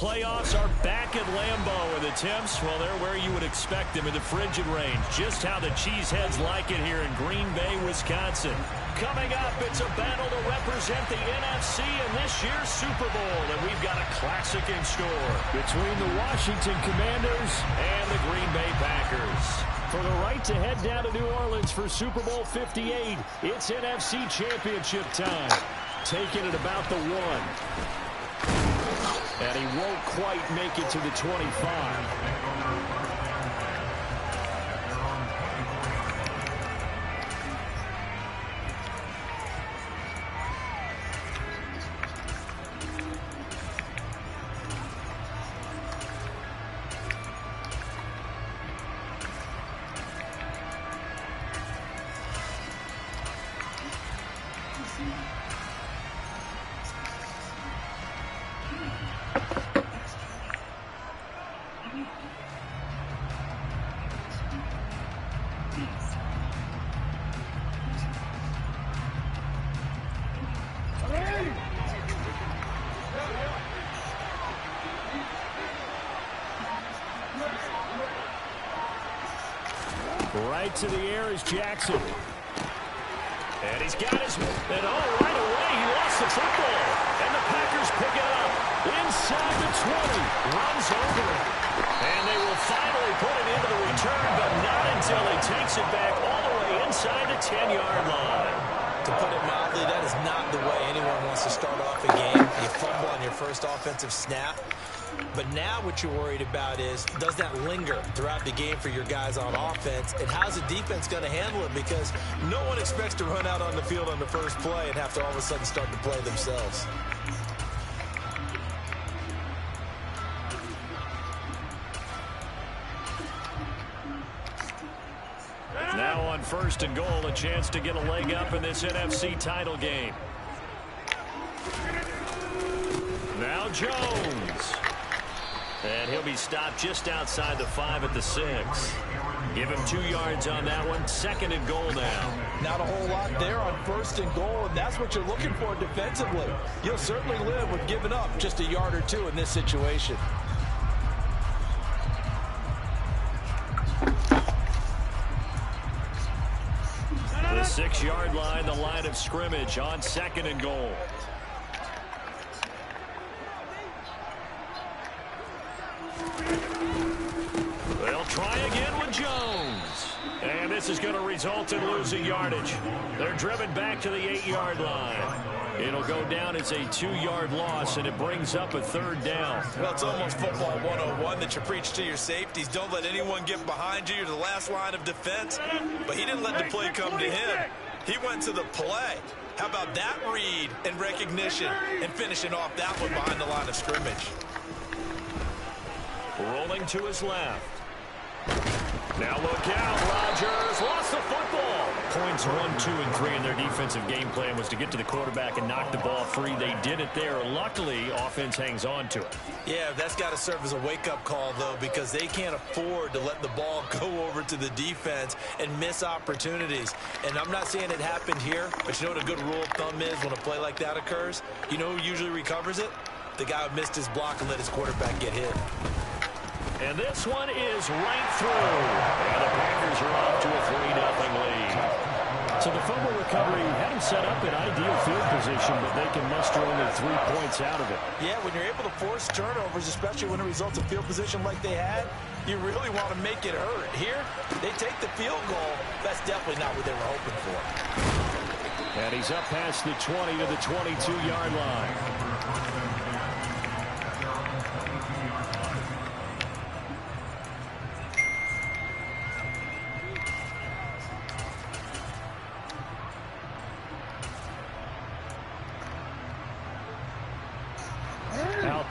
playoffs are back at Lambeau, and the temps, well, they're where you would expect them in the frigid range. Just how the Cheeseheads like it here in Green Bay, Wisconsin. Coming up, it's a battle to represent the NFC in this year's Super Bowl, and we've got a classic in store between the Washington Commanders and the Green Bay Packers. For the right to head down to New Orleans for Super Bowl 58, it's NFC Championship time. Taking it about the 1. And he won't quite make it to the 25. Right to the air is Jackson. And he's got his... And right away, he lost the football. And the Packers pick it up. Inside the 20. Runs over it. And they will finally put it into the return, but not until he takes it back all the way inside the 10-yard line. To put it mildly, that is not the way anyone wants to start off a game. You fumble on your first offensive snap. But now what you're worried about is, does that linger throughout the game for your guys on offense? And how's the defense going to handle it? Because no one expects to run out on the field on the first play and have to all of a sudden start to play themselves. Now on 1st and goal, a chance to get a leg up in this NFC title game. Now Jones. And he'll be stopped just outside the 5 at the 6. Give him 2 yards on that one. 2nd and goal now. Not a whole lot there on 1st and goal, and that's what you're looking for defensively. You'll certainly live with giving up just a yard or 2 in this situation. The 6-yard line, the line of scrimmage on 2nd and goal. They'll try again with Jones. And this is going to result in losing yardage. They're driven back to the 8-yard line. It'll go down as a 2-yard loss, and it brings up a 3rd down. Well, it's almost football 101 that you preach to your safeties. Don't let anyone get behind you. You're the last line of defense. But he didn't let the play come to him. He went to the play. How about that read and recognition and finishing off that one behind the line of scrimmage? Rolling to his left. Now look out, Rodgers lost the football. Points 1, 2, and 3 in their defensive game plan was to get to the quarterback and knock the ball free. They did it there. Luckily, offense hangs on to it. Yeah, that's got to serve as a wake-up call, though, because they can't afford to let the ball go over to the defense and miss opportunities. And I'm not saying it happened here, but you know what a good rule of thumb is when a play like that occurs? You know who usually recovers it? The guy who missed his block and let his quarterback get hit. And this one is right through. And the Packers are off to a 3-0 lead. So the fumble recovery had them set up in ideal field position, but they can muster only 3 points out of it. Yeah, when you're able to force turnovers, especially when it results in field position like they had, you really want to make it hurt. Here, they take the field goal. That's definitely not what they were hoping for. And he's up past the 20 to the 22-yard line.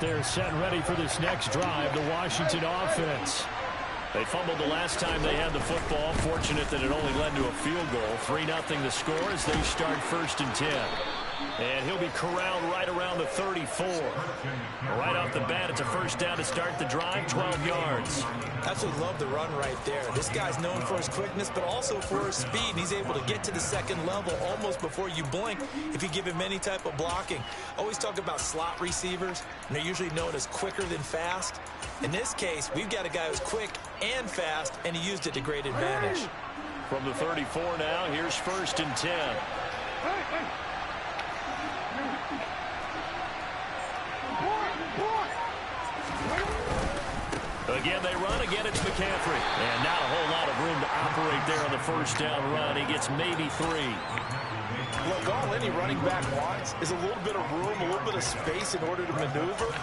They're set and ready for this next drive, the Washington offense. They fumbled the last time they had the football. Fortunate that it only led to a field goal. 3-0 the score as they start 1st and 10. And he'll be corralled right around the 34. Right off the bat, it's a first down to start the drive, 12 yards. Absolutely love the run right there. This guy's known for his quickness, but also for his speed. He's able to get to the second level almost before you blink if you give him any type of blocking. Always talk about slot receivers, and they're usually known as quicker than fast. In this case, we've got a guy who's quick and fast, and he used it to great advantage. From the 34 now, here's 1st and 10. Again, they run. Again, it's McCaffrey. And not a whole lot of room to operate there on the first down run. He gets maybe 3. Look, all any running back wants is a little bit of room, a little bit of space in order to maneuver.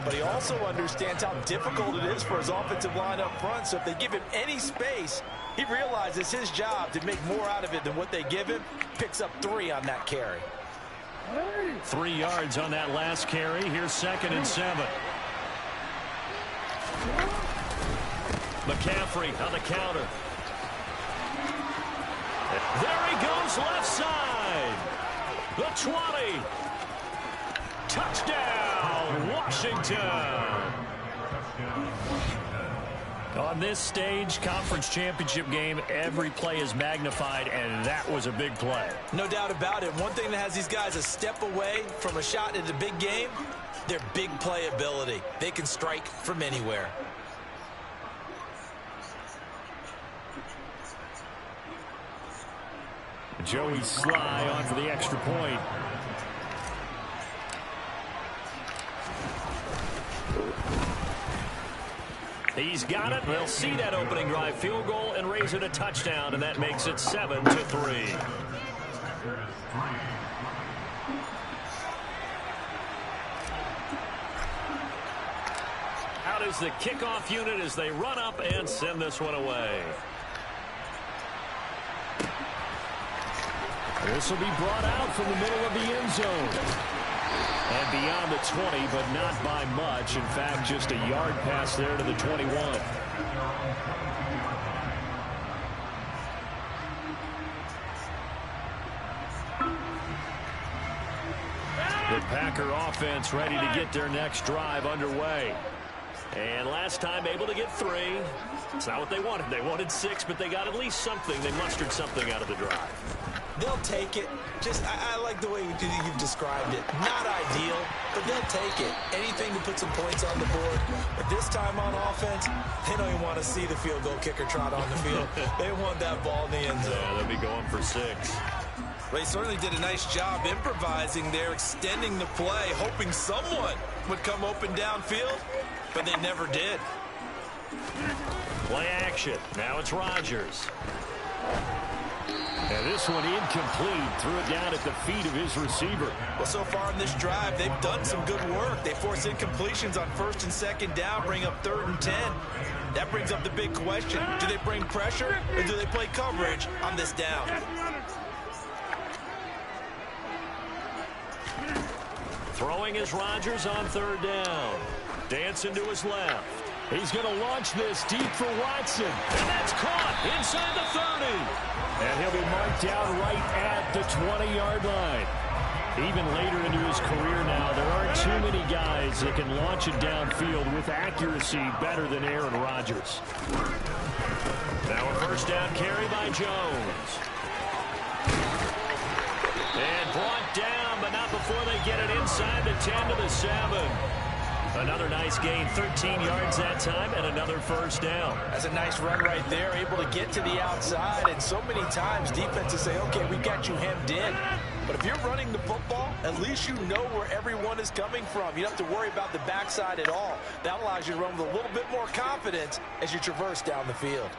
But he also understands how difficult it is for his offensive line up front. So if they give him any space, he realizes his job to make more out of it than what they give him. Picks up 3 on that carry. 3 yards on that last carry. Here's 2nd and 7. McCaffrey on the counter. There he goes, left side. The 20. Touchdown, Washington. On this stage, conference championship game, every play is magnified, and that was a big play. No doubt about it. One thing that has these guys a step away from a shot at a big game, their big play ability. They can strike from anywhere. Joey Sly on for the extra point. He's got it. They'll see that opening drive field goal and raise it a touchdown, and that makes it 7-3. Out is the kickoff unit as they run up and send this one away. This will be brought out from the middle of the end zone. And beyond the 20, but not by much. In fact, just a yard pass there to the 21. The Packer offense ready to get their next drive underway. And last time able to get 3. It's not what they wanted. They wanted 6, but they got at least something. They mustered something out of the drive. They'll take it. I like the way you've described it. Not ideal, but they'll take it. Anything to put some points on the board. But this time on offense, they don't even want to see the field goal kicker trot on the field. They want that ball in the end zone. Yeah, they'll be going for 6. They certainly did a nice job improvising there, extending the play, hoping someone would come open downfield, but they never did. Play action. Now it's Rodgers. And this one incomplete. Threw it down at the feet of his receiver. Well, so far in this drive, they've done some good work. They force incompletions on 1st and 2nd down, bring up 3rd and 10. That brings up the big question. Do they bring pressure or do they play coverage on this down? Throwing is Rodgers on 3rd down. Dancing to his left. He's going to launch this deep for Watson. And that's caught inside the 30. And he'll be marked down right at the 20-yard line. Even later into his career now, there aren't too many guys that can launch it downfield with accuracy better than Aaron Rodgers. Now a first down carry by Jones. And brought down, but not before they get it inside the 10 to the 7. Another nice gain, 13 yards that time, and another first down. That's a nice run right there, able to get to the outside. And so many times defenses say, okay, we got you hemmed in. But if you're running the football, at least you know where everyone is coming from. You don't have to worry about the backside at all. That allows you to run with a little bit more confidence as you traverse down the field.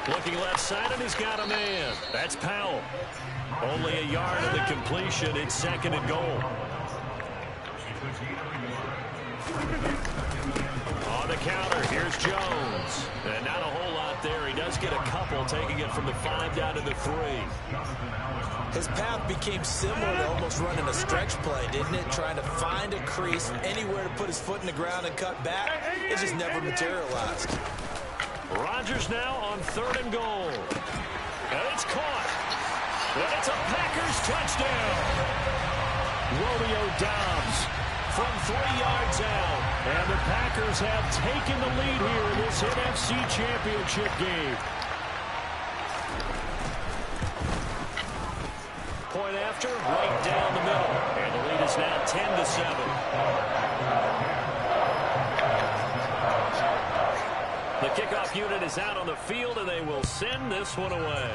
Looking left side, and he's got a man. That's Powell. Only a yard of the completion. It's 2nd and goal. On the counter, here's Jones. And not a whole lot there. He does get a couple, taking it from the 5 down to the 3. His path became similar to almost running a stretch play, didn't it? Trying to find a crease, anywhere to put his foot in the ground and cut back. It just never materialized. Rodgers now on 3rd and goal. And it's caught. And it's a Packers touchdown. Romeo Doubs from 3 yards out. And the Packers have taken the lead here in this NFC Championship game. Point after, right down the middle. And the lead is now 10-7. The kickoff unit is out on the field, and they will send this one away.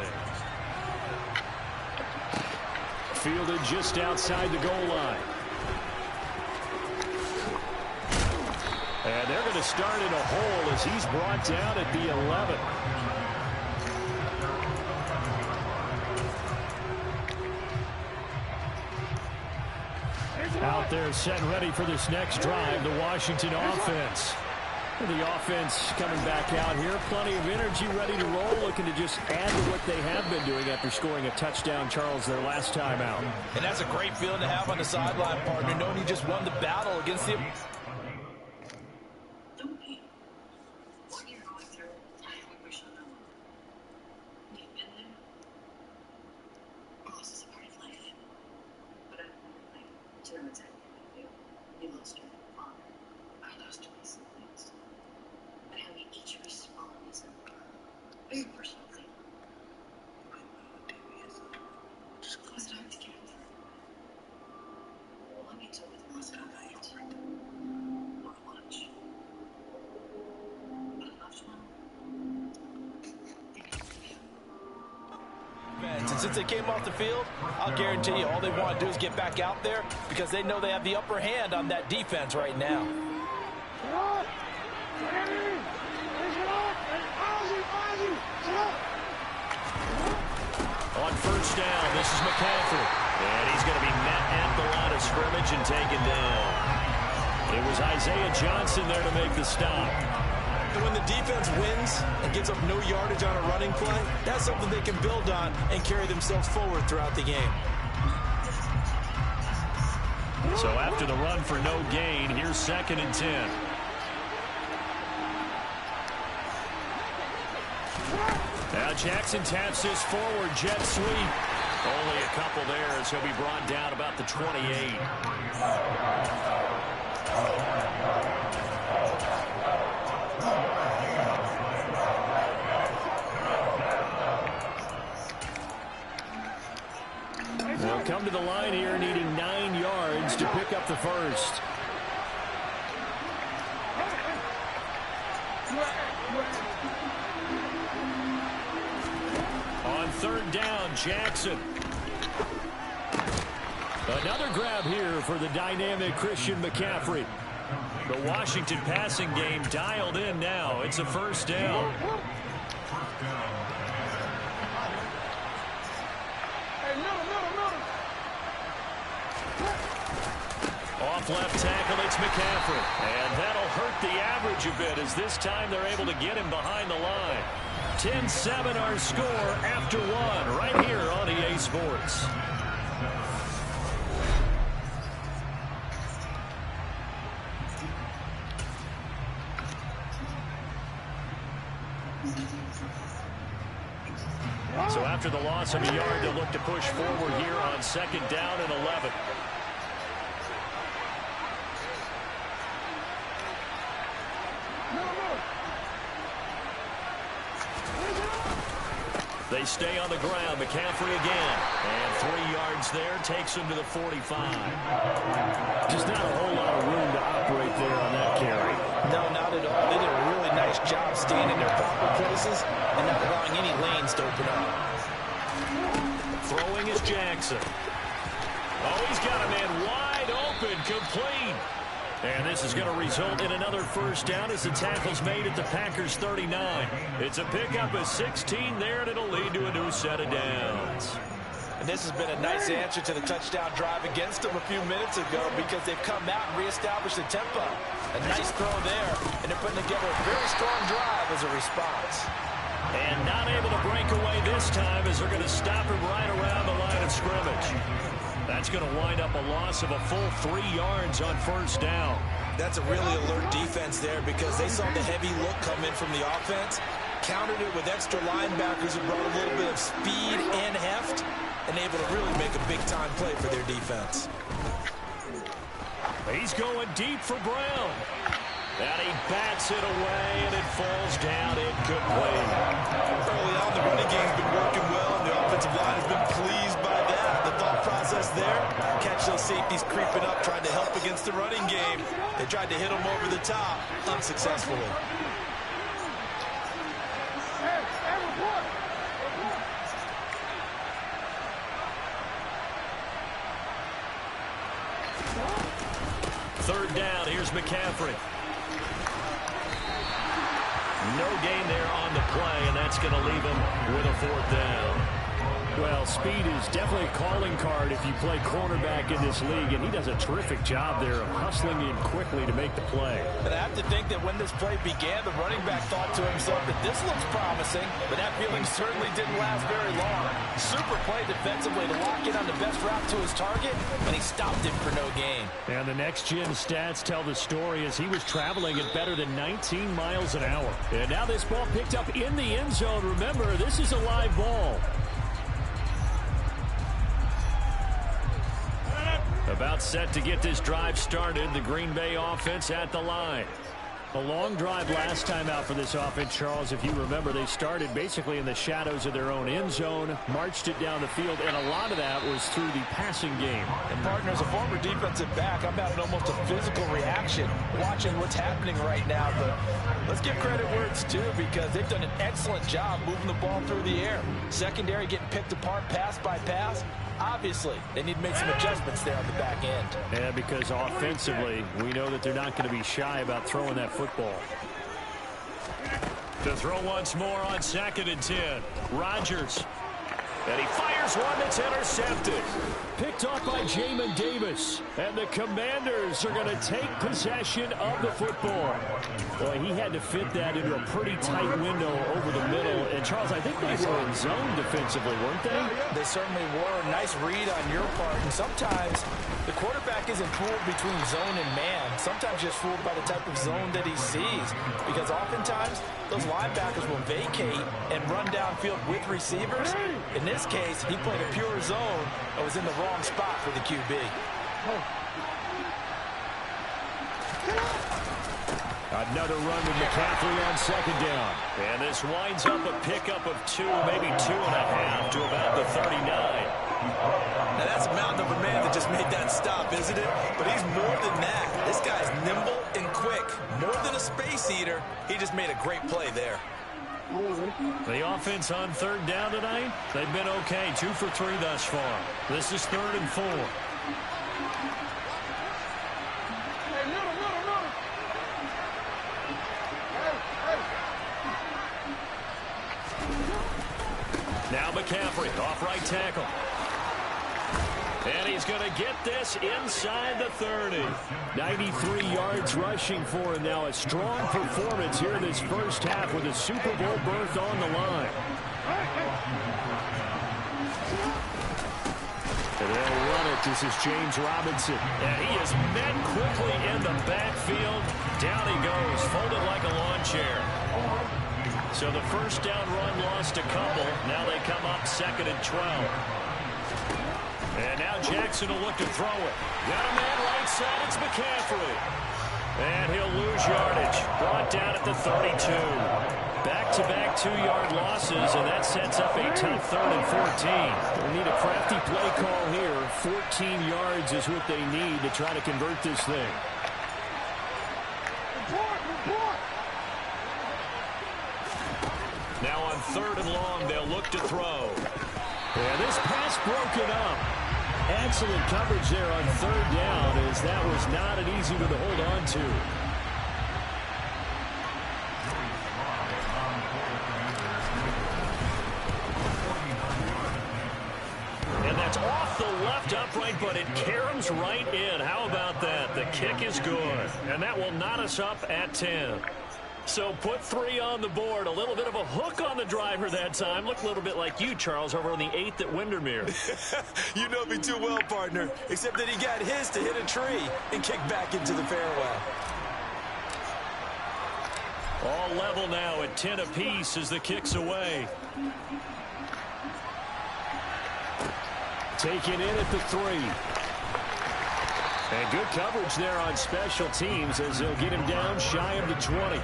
Fielded just outside the goal line. And they're going to start in a hole as he's brought down at the 11. Out there set ready for this next drive, the Washington offense. The offense coming back out here. Plenty of energy, ready to roll, looking to just add to what they have been doing after scoring a touchdown, Charles, their last time out. And that's a great feeling to have on the sideline, partner, knowing you just won the battle against the... What you're going through, I wish I know. You've been there. Loss is a part of life. But I don't know exactly how you feel. You lost your father. I lost my siblings. But how you each respond is a very personal thing. I know, Davies. Just close it out together. Well, let me tell you the most I liked. Not much. But I loved one. And since they came off the field, I'll guarantee you all they want to do is get back out there because they know they have the upper hand on that defense right now. On first down, this is McCaffrey. And he's going to be met at the line of scrimmage and taken down. It was Isaiah Johnson there to make the stop. When the defense wins and gives up no yardage on a running play, that's something they can build on and carry themselves forward throughout the game. So after the run for no gain, here's 2nd and 10. Now Jackson taps this forward jet sweep. Only a couple there as he'll be brought down about the 28. They'll come to the line here needing 9 yards to pick up the first. On 3rd down, Jackson. Another grab here for the dynamic Christian McCaffrey. The Washington passing game dialed in now. It's a 1st down. Off left tackle, it's McCaffrey. And that'll hurt the average a bit as this time they're able to get him behind the line. 10-7 our score after 1 right here on EA Sports. So after the loss of a yard, they'll look to push forward here on 2nd down and 11. They stay on the ground. McCaffrey again. And 3 yards there takes him to the 45. Just not a whole lot of room to operate there on that carry. No, not at all. They did a really nice job staying in their proper places and not allowing any lanes to open up. Throwing is Jackson. Oh, he's got a man wide open, complete. And this is going to result in another 1st down as the tackle's made at the Packers 39. It's a pickup of 16 there, and it'll lead to a new set of downs. And this has been a nice answer to the touchdown drive against them a few minutes ago because they've come out and reestablished the tempo. A nice throw there, and they're putting together a very strong drive as a response. And not able to break away this time as they're going to stop him right around the line of scrimmage. That's going to wind up a loss of a full 3 yards on 1st down. That's a really alert defense there because they saw the heavy look come in from the offense, countered it with extra linebackers who brought a little bit of speed and heft, and able to really make a big-time play for their defense. He's going deep for Brown. And he bats it away, and it falls down incomplete. Early on, the running game's been working well, and the offensive line has been pleased by that. The thought process there, catch those safeties creeping up, trying to help against the running game. They tried to hit them over the top, unsuccessfully. Third down, here's McCaffrey. No gain there on the play, and that's going to leave him with a fourth down. Well, speed is definitely a calling card if you play cornerback in this league, and he does a terrific job there of hustling in quickly to make the play. But I have to think that when this play began, the running back thought to himself that this looks promising, but that feeling certainly didn't last very long. Super play defensively to lock in on the best route to his target, and he stopped him for no gain. And the next-gen stats tell the story as he was traveling at better than 19 miles an hour. And now this ball picked up in the end zone. Remember, this is a live ball. About set to get this drive started. The Green Bay offense at the line. A long drive last time out for this offense, Charles. If you remember, they started basically in the shadows of their own end zone, marched it down the field, and a lot of that was through the passing game. And, partner, as a former defensive back, I'm having almost a physical reaction watching what's happening right now. But let's give credit where it's due because they've done an excellent job moving the ball through the air. Secondary getting picked apart pass by pass. Obviously, they need to make some adjustments there on the back end. Yeah, because offensively, we know that they're not going to be shy about throwing that football. To throw once more on 2nd and 10. Rodgers. And he fires one that's intercepted. Picked off by Jamin Davis. And the Commanders are going to take possession of the football. Boy, he had to fit that into a pretty tight window over the middle. And, Charles, I think they were in zone defensively, weren't they? They certainly were. Nice read on your part. And sometimes the quarterback isn't fooled between zone and man. Sometimes just fooled by the type of zone that he sees. Because oftentimes, those linebackers will vacate and run downfield with receivers. In this case, he played a pure zone and was in the wrong spot for the QB. Another run with McCaffrey on 2nd down. And this winds up a pickup of 2, maybe 2.5 to about the 39. Now, that's a mountain of a man that just made that stop, isn't it? But he's more than that. This guy's nimble and quick. More than a space eater, he just made a great play there. The offense on 3rd down tonight, they've been okay. 2 for 3 thus far. This is 3rd and 4. Now McCaffrey off right tackle. And he's going to get this inside the 30. 93 yards rushing for him now. A strong performance here in this first half with a Super Bowl berth on the line. And they'll run it. This is James Robinson. And he is met quickly in the backfield. Down he goes, folded like a lawn chair. So the first down run lost a couple. Now they come up 2nd and 12. And now Jackson will look to throw it. Got a man right side. It's McCaffrey. And he'll lose yardage. Brought down at the 32. Back-to-back 2-yard losses, and that sets up a tough 3rd and 14. They need a crafty play call here. 14 yards is what they need to try to convert this thing. Now on 3rd and long, they'll look to throw. And this pass broken up. Excellent coverage there on 3rd down, as that was not an easy one to hold on to. And that's off the left upright, but it caroms right in. How about that? The kick is good. And that will knot us up at 10. So put 3 on the board. A little bit of a hook on the driver that time. Looked a little bit like you, Charles, over on the 8th at Windermere. You know me too well, partner. Except that he got his to hit a tree and kick back into the fairway. All level now at 10 apiece as the kick's away. taken in at the 3. And good coverage there on special teams as they'll get him down shy of the 20.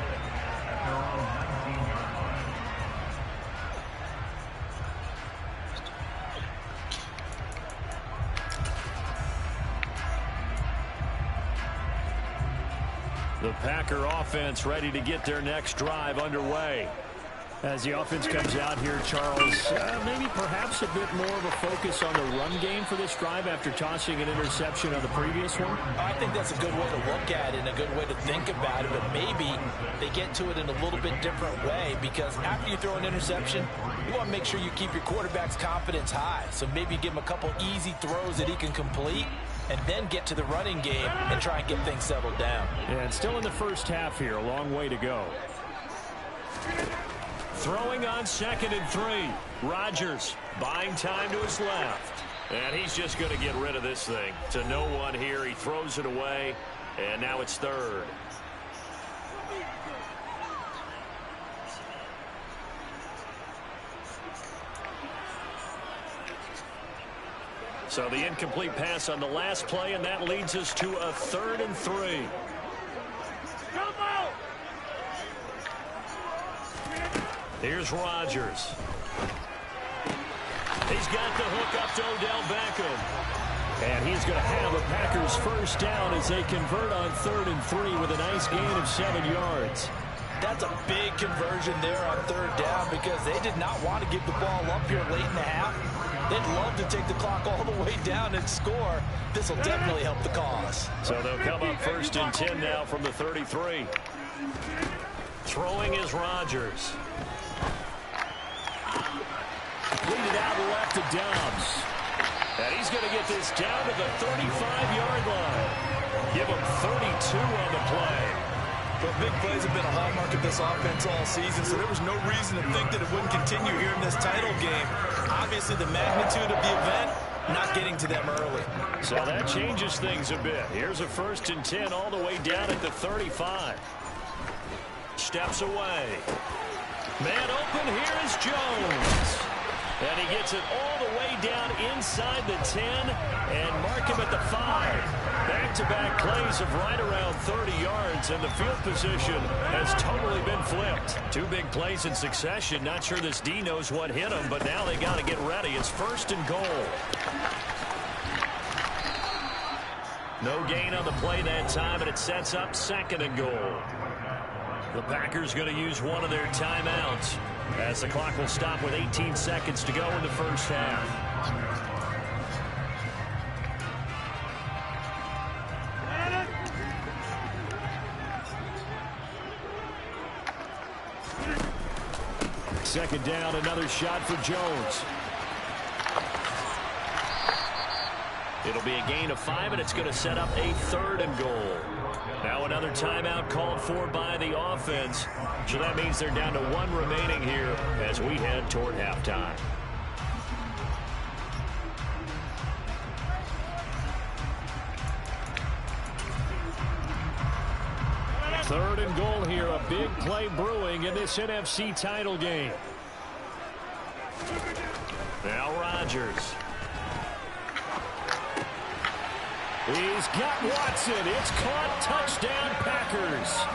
The Packer offense ready to get their next drive underway. As the offense comes out here, Charles, maybe perhaps a bit more of a focus on the run game for this drive after tossing an interception on the previous one? I think that's a good way to look at it and a good way to think about it, but maybe they get to it in a little bit different way because after you throw an interception, you want to make sure you keep your quarterback's confidence high. So maybe give him a couple easy throws that he can complete and then get to the running game and try and get things settled down. Yeah, and still in the first half here, a long way to go. Throwing on 2nd and 3. Rodgers buying time to his left. And he's just going to get rid of this thing. To no one here. He throws it away. And now it's 3rd. So the incomplete pass on the last play, and that leads us to a 3rd and 3. Here's Rodgers. He's got the hook up to Odell Beckham. And he's going to have a Packers first down as they convert on 3rd and 3 with a nice gain of 7 yards. That's a big conversion there on 3rd down because they did not want to give the ball up here late in the half. They'd love to take the clock all the way down and score. This will definitely help the cause. So they'll come up 1st and 10 now from the 33. Throwing is Rodgers. Lead it out left to Dobbs. And he's going to get this down to the 35-yard line. Give him 32 on the play. But big plays have been a hallmark of this offense all season, so there was no reason to think that it wouldn't continue here in this title game. Obviously, the magnitude of the event, not getting to them early. So that changes things a bit. Here's a 1st and 10 all the way down at the 35. Steps away. Man open, here is Jones. And he gets it all the way down inside the 10 and mark him at the 5. Back-to-back plays of right around 30 yards, and the field position has totally been flipped. 2 big plays in succession. Not sure this D knows what hit him, but now they got to get ready. It's 1st and goal. No gain on the play that time, and it sets up 2nd and goal. The Packers going to use one of their timeouts as the clock will stop with 18 seconds to go in the first half. Second down, another shot for Jones. It'll be a gain of 5, and it's going to set up a 3rd and goal. Now another timeout called for by the offense. So that means they're down to 1 remaining here as we head toward halftime. Third and goal here, a big play brewing in this NFC title game. Now Rodgers. He's got Watson. It's caught. Touchdown, Packers.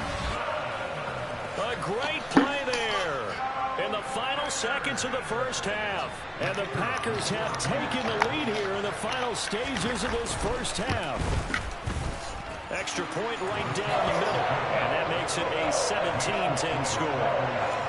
A great play there in the final seconds of the first half. And the Packers have taken the lead here in the final stages of this first half. Extra point right down the middle. And that makes it a 17-10 score.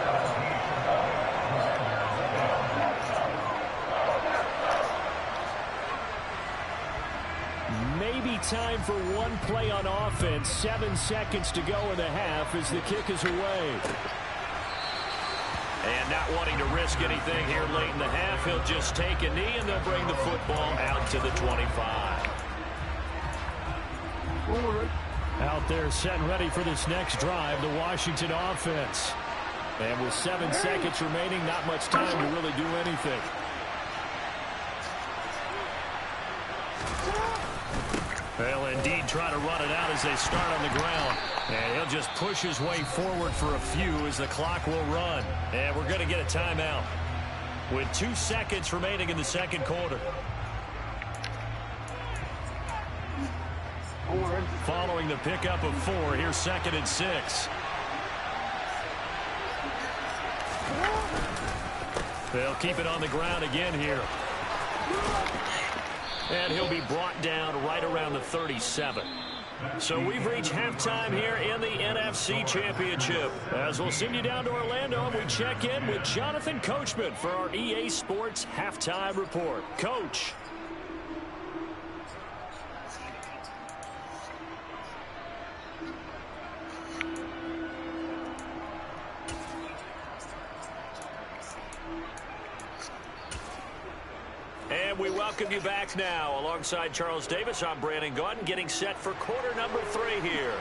Time for one play on offense. 7 seconds to go in the half as the kick is away. And not wanting to risk anything here late in the half, he'll just take a knee and they'll bring the football out to the 25. Out there set and ready for this next drive, the Washington offense. And with 7 seconds remaining, not much time to really do anything. They'll indeed try to run it out as they start on the ground. And he'll just push his way forward for a few as the clock will run. And we're going to get a timeout with 2 seconds remaining in the second quarter. Following the pickup of 4, here's 2nd and 6. They'll keep it on the ground again here. And he'll be brought down right around the 37. So we've reached halftime here in the NFC Championship. As we'll send you down to Orlando, and we check in with Jonathan Coachman for our EA Sports Halftime Report. Coach. And we welcome you back now. Alongside Charles Davis, I'm Brandon Gaudin, getting set for quarter number 3 here.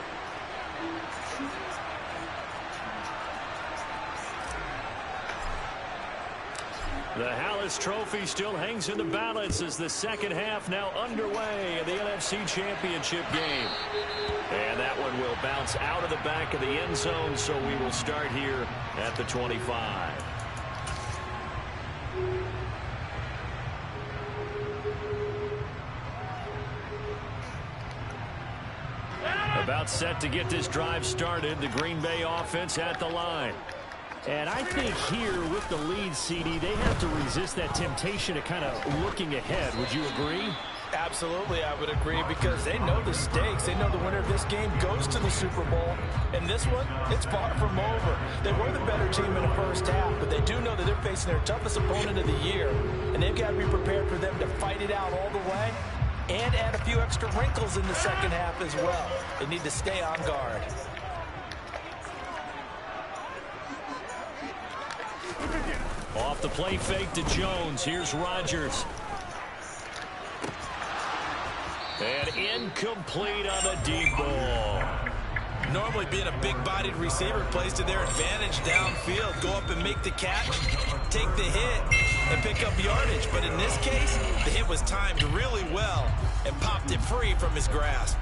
The Hallis Trophy still hangs in the balance as the second half now underway in the NFC Championship game. And that one will bounce out of the back of the end zone, so we will start here at the 25. About set to get this drive started. The Green Bay offense at the line. And I think here with the lead, CD, they have to resist that temptation of kind of looking ahead. Would you agree? Absolutely, I would agree, because they know the stakes. They know the winner of this game goes to the Super Bowl. And this one, it's far from over. They were the better team in the first half, but they do know that they're facing their toughest opponent of the year. And they've got to be prepared for them to fight it out all the way and add a few extra wrinkles in the second half as well. They need to stay on guard. Off the play fake to Jones. Here's Rodgers. And incomplete on the deep ball. Normally being a big-bodied receiver plays to their advantage downfield. Go up and make the catch, take the hit, and pick up yardage. But in this case, the hit was timed really well and popped it free from his grasp.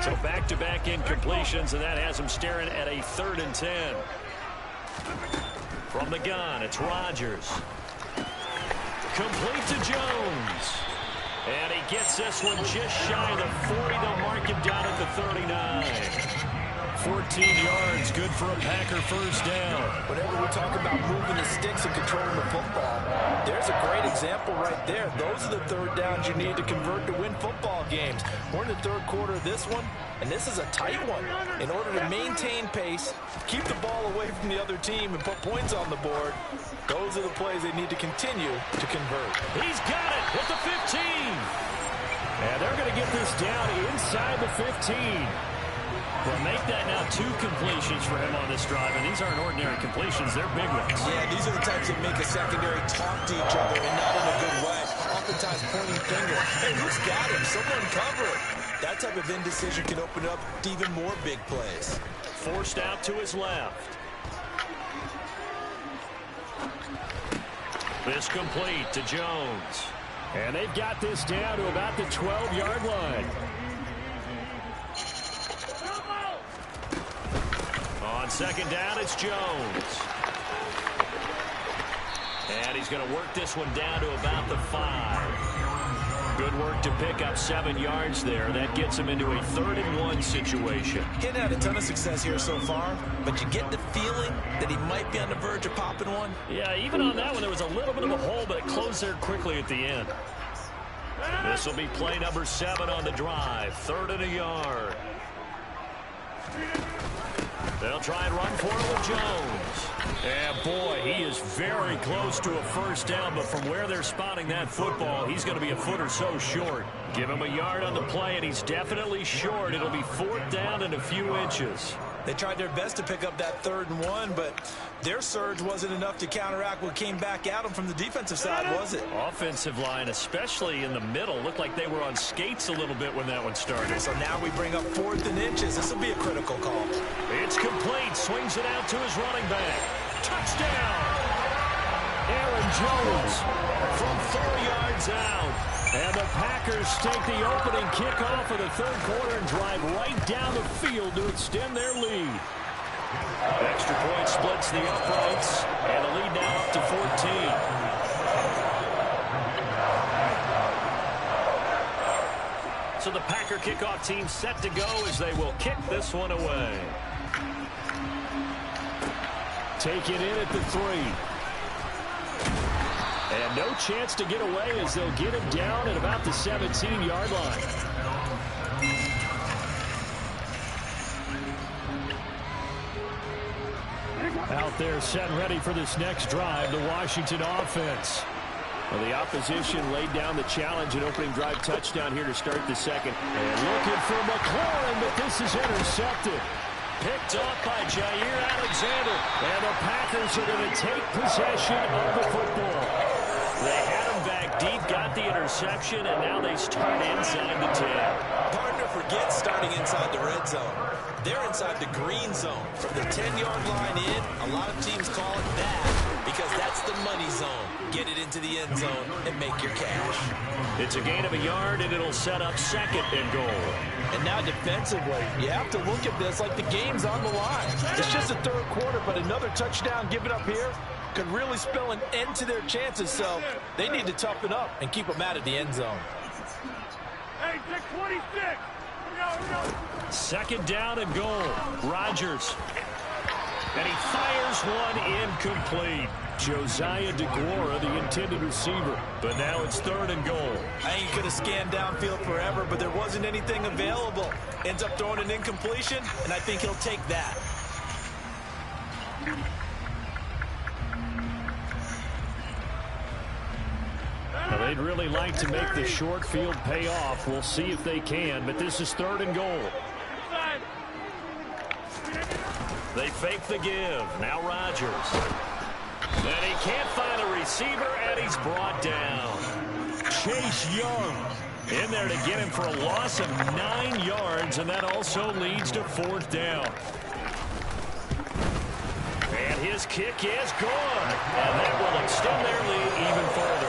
So back-to-back incompletions, and that has him staring at a 3rd and 10. From the gun, it's Rodgers. Complete to Jones. And he gets this one just shy of the 40. They'll mark him down at the 39. 14 yards, good for a Packer first down. Whenever we talk about moving the sticks and controlling the football, there's a great example right there. Those are the 3rd downs you need to convert to win football games. We're in the 3rd quarter of this one, and this is a tight one. In order to maintain pace, keep the ball away from the other team, and put points on the board, those are the plays they need to continue to convert. He's got it at the 15. And they're going to get this down inside the 15. Well, make that now 2 completions for him on this drive, and these aren't ordinary completions. They're big ones. Yeah, these are the types that make a secondary talk to each other, and not in a good way. Oftentimes pointing finger. Hey, who's got him? Someone cover it. That type of indecision can open up to even more big plays. Forced out to his left. This complete to Jones. And they've got this down to about the 12-yard line. On 2nd down, it's Jones. And he's going to work this one down to about the 5. Good work to pick up 7 yards there. That gets him into a 3rd and 1 situation. He hadn't had a ton of success here so far, but you get the feeling that he might be on the verge of popping one. Yeah, even on that one, there was a little bit of a hole, but it closed there quickly at the end. This will be play number 7 on the drive. 3rd and a yard. They'll try and run for it with Jones. And boy, he is very close to a first down, but from where they're spotting that football, he's going to be a foot or so short. Give him a yard on the play, and he's definitely short. It'll be 4th down and a few inches. They tried their best to pick up that 3rd and 1, but their surge wasn't enough to counteract what came back at them from the defensive side, was it? Offensive line, especially in the middle, looked like they were on skates a little bit when that one started. So now we bring up 4th and inches. This will be a critical call. It's complete. Swings it out to his running back. Touchdown! Aaron Jones from 4 yards out. And the Packers take the opening kickoff of the 3rd quarter and drive right down the field to extend their lead. Extra point splits the uprights, and the lead now up to 14. So the Packer kickoff team set to go as they will kick this one away. Take it in at the 3. And no chance to get away as they'll get him down at about the 17-yard line. Out there set and ready for this next drive, the Washington offense. Well, the opposition laid down the challenge and opening drive touchdown here to start the second. And looking for McLaurin, but this is intercepted. Picked off by Jair Alexander. And the Packers are going to take possession of the football. They had him back deep, got the interception, and now they start inside the 10. Partner forgets starting inside the red zone. They're inside the green zone. From the 10-yard line in, a lot of teams call it that because that's the money zone. Get it into the end zone and make your cash. It's a gain of a yard, and it'll set up second and goal. And now defensively, you have to look at this like the game's on the line. It's just the third quarter, but another touchdown given up here could really spell an end to their chances, so they need to toughen up and keep them out of the end zone. Hey, 26! Second down and goal. Rodgers. And he fires one incomplete. Josiah DeGuara, the intended receiver. But now it's third and goal. I think he could have scanned downfield forever, but there wasn't anything available. Ends up throwing an incompletion, and I think he'll take that. Well, they'd really like to make the short field pay off. We'll see if they can, but this is third and goal. They fake the give. Now Rodgers. And he can't find a receiver, and he's brought down. Chase Young In there to get him for a loss of 9 yards, and that also leads to fourth down. And his kick is good, and that will extend their lead even further.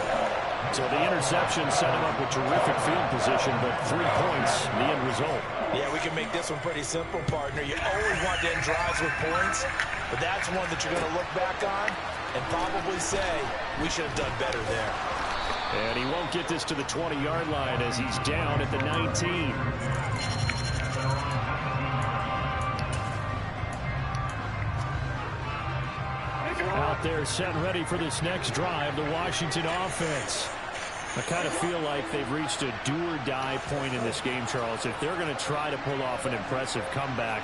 So the interception set him up with terrific field position, but 3 points, the end result. Yeah, we can make this one pretty simple, partner. You always want to end drives with points, but that's one that you're going to look back on and probably say, we should have done better there. And he won't get this to the 20-yard line as he's down at the 19. Out there set and ready for this next drive, the Washington offense. I kind of feel like they've reached a do-or-die point in this game, Charles. If they're going to try to pull off an impressive comeback,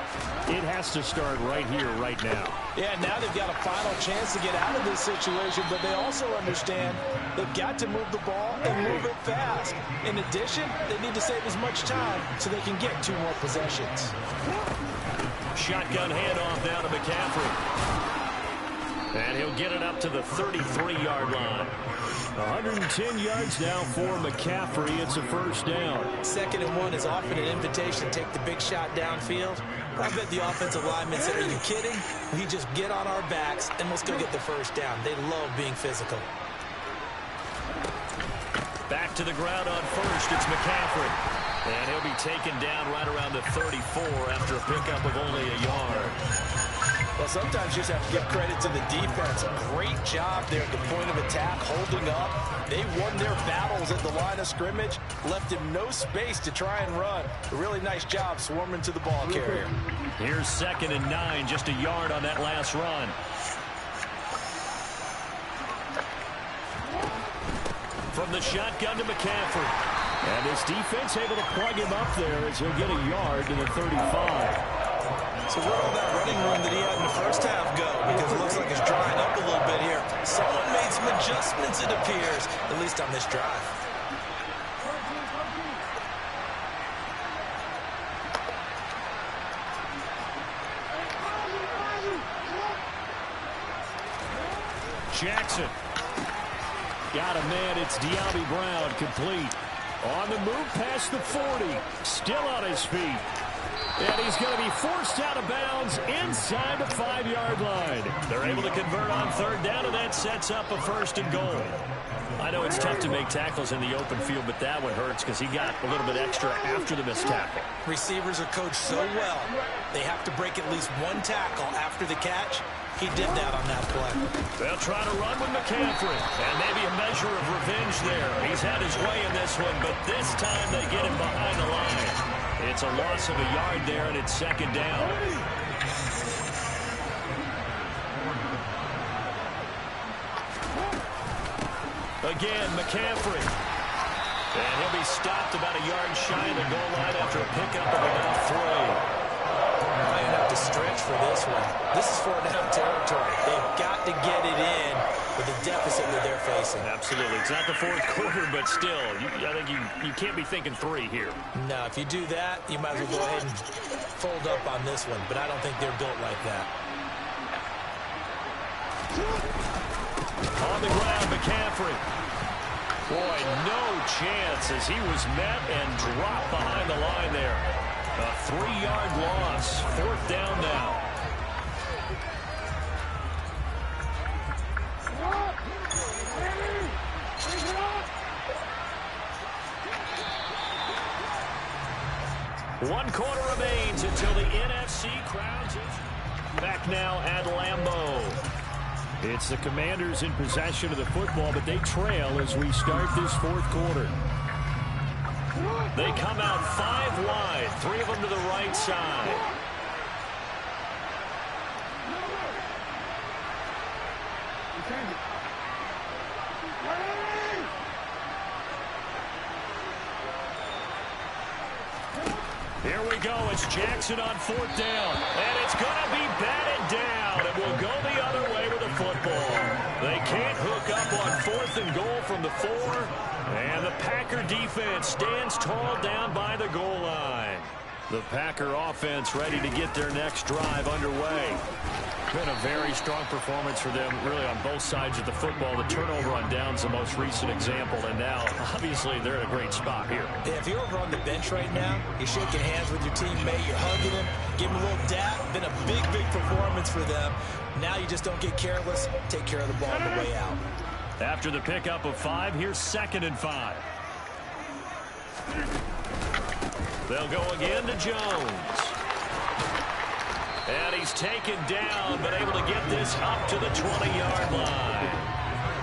it has to start right here, right now. Yeah, now they've got a final chance to get out of this situation, but they also understand they've got to move the ball and move it fast. In addition, they need to save as much time so they can get 2 more possessions. Shotgun handoff down to McCaffrey. And he'll get it up to the 33-yard line. 110 yards now for McCaffrey. It's a first down. 2nd and 1 is often an invitation to take the big shot downfield. I bet the offensive lineman said, are you kidding? We just get on our backs and let's go get the first down. They love being physical. Back to the ground on first. It's McCaffrey. And he'll be taken down right around the 34 after a pickup of only a yard. Well, sometimes you just have to give credit to the defense. Great job there at the point of attack, holding up. They won their battles at the line of scrimmage, left him no space to try and run. A really nice job swarming to the ball carrier. Here's 2nd and 9, just a yard on that last run. From the shotgun to McCaffrey. And his defense able to plug him up there as he'll get a yard to the 35. So where all that running room that he had in the first half go? Because it looks like it's drying up a little bit here. Someone made some adjustments, it appears, at least on this drive. Jackson. Got a man. It's De'Ami Brown complete. On the move past the 40. Still on his feet. And he's going to be forced out of bounds inside the 5-yard line. They're able to convert on 3rd down, and that sets up a 1st and goal. I know it's tough to make tackles in the open field, but that one hurts because he got a little bit extra after the missed tackle. Receivers are coached so well, they have to break at least 1 tackle after the catch. He did that on that play. They'll try to run with McCaffrey, and maybe a measure of revenge there. He's had his way in this one, but this time they get him behind the line. It's a loss of a yard there, and it's second down. Again, McCaffrey. And he'll be stopped about a yard shy of the goal line after a pickup of about 3. Might have to stretch for this one. This is 4-down territory. They've got to get it in with the deficit that they're facing. Absolutely. It's not the fourth quarter, but still, I think you can't be thinking 3 here. No, if you do that, you might as well go ahead and fold up on this one, but I don't think they're built like that. On the ground, McCaffrey. Boy, no chance as he was met and dropped behind the line there. A 3-yard loss. 4th down now. One quarter remains until the NFC crowns it. Back now at Lambeau. It's the Commanders in possession of the football, but they trail as we start this 4th quarter. They come out 5 wide, 3 of them to the right side. Here we go. It's Jackson on 4th down. And it's going to be batted down. And will go the other way with the football. They can't hook up on 4th and goal from the 4. And the Packer defense stands tall down by the goal line. The Packer offense ready to get their next drive underway. Been a very strong performance for them, really, on both sides of the football. The turnover on downs the most recent example, and now, obviously, they're in a great spot here. Yeah, if you're over on the bench right now, you're shaking hands with your teammate, you're hugging him, giving him a little dap. Been a big, big performance for them. Now you just don't get careless. Take care of the ball on the way out. After the pickup of 5, here's 2nd and 5. They'll go again to Jones. And he's taken down, but able to get this up to the 20-yard line.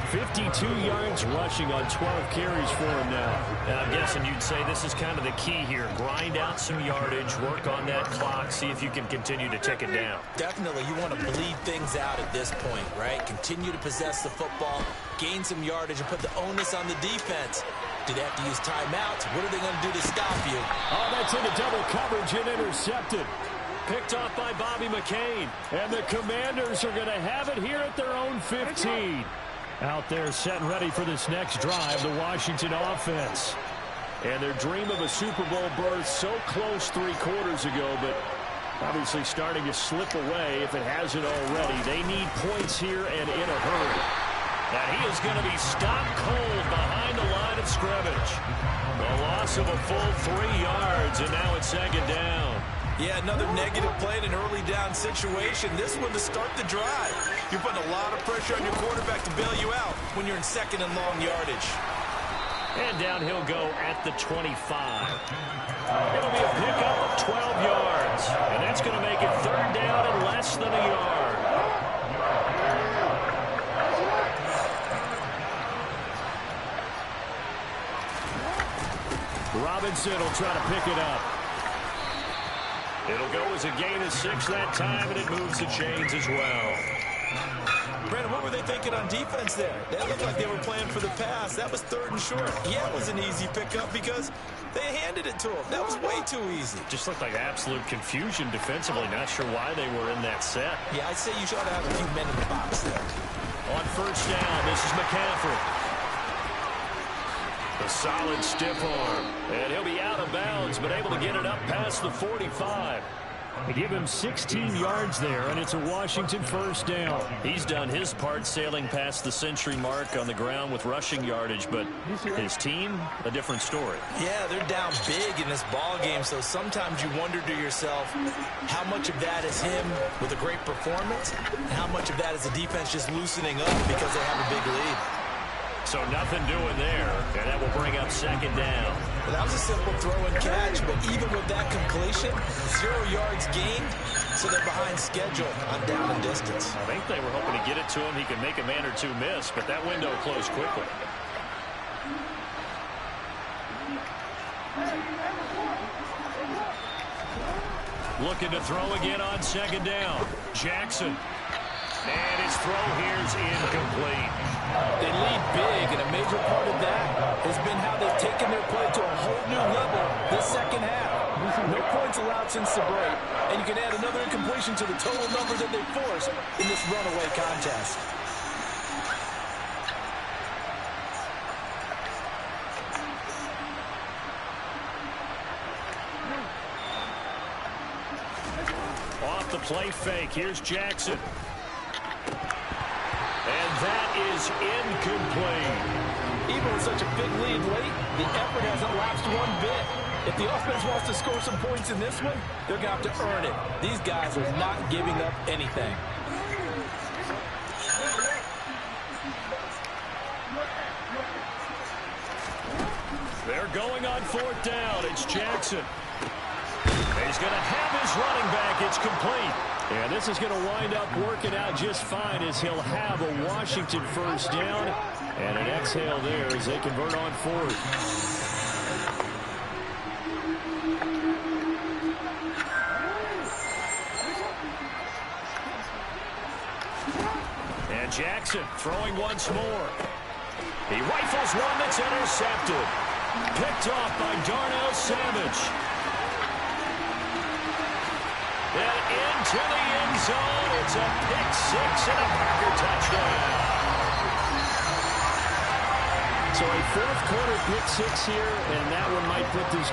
52 yards rushing on 12 carries for him now. And I'm guessing you'd say this is kind of the key here. Grind out some yardage, work on that clock, see if you can continue to tick it down. Definitely, you want to bleed things out at this point, right? Continue to possess the football, gain some yardage, and put the onus on the defense. Do they have to use timeouts? What are they going to do to stop you? Oh, that's into double coverage and intercepted. Picked off by Bobby McCain. And the Commanders are going to have it here at their own 15. Out there set and ready for this next drive, the Washington offense. And their dream of a Super Bowl berth so close 3 quarters ago, but obviously starting to slip away if it hasn't already. They need points here and in a hurry. And he is going to be stopped cold behind the line of scrimmage. A loss of a full 3 yards, and now it's 2nd down. Yeah, another negative play in an early down situation. This one to start the drive. You're putting a lot of pressure on your quarterback to bail you out when you're in 2nd and long yardage. And down he'll go at the 25. It'll be a pickup of 12 yards. And that's going to make it 3rd down and less than a yard. Robinson will try to pick it up. It'll go as a gain of 6 that time, and it moves the chains as well. Brandon, what were they thinking on defense there? That looked like they were playing for the pass. That was 3rd and short. Yeah, it was an easy pickup because they handed it to him. That was way too easy. Just looked like absolute confusion defensively. Not sure why they were in that set. Yeah, I'd say you should have a few men in the box there. On 1st down, this is McCaffrey. A solid stiff arm. And he'll be out of bounds, but able to get it up past the 45. They give him 16 yards there, and it's a Washington 1st down. He's done his part sailing past the century mark on the ground with rushing yardage, but his team, a different story. Yeah, they're down big in this ball game, so sometimes you wonder to yourself how much of that is him with a great performance and how much of that is the defense just loosening up because they have a big lead. So nothing doing there, and that will bring up 2nd down. Well, that was a simple throw and catch, but even with that completion, 0 yards gained, so they're behind schedule on down and distance. I think they were hoping to get it to him. He could make a man or two miss, but that window closed quickly. Looking to throw again on second down. Jackson. And his throw here's incomplete. They lead big, and a major part of that has been how they've taken their play to a whole new level this second half. No points allowed since the break, and you can add another incompletion to the total number that they forced in this runaway contest. Off the play fake. Here's Jackson. And that is incomplete. Even with such a big lead late, the effort hasn't lapsed one bit. If the offense wants to score some points in this one, they're going to have to earn it. These guys are not giving up anything. They're going on fourth down. It's Jackson. He's going to have his running back. It's complete. And this is going to wind up working out just fine as he'll have a Washington first down and an exhale there as they convert on fourth. And Jackson throwing once more. He rifles one that's intercepted. Picked off by Darnell Savage. And into the end zone. It's a pick six and a Packer touchdown. So a fourth quarter pick six here, and that one might put this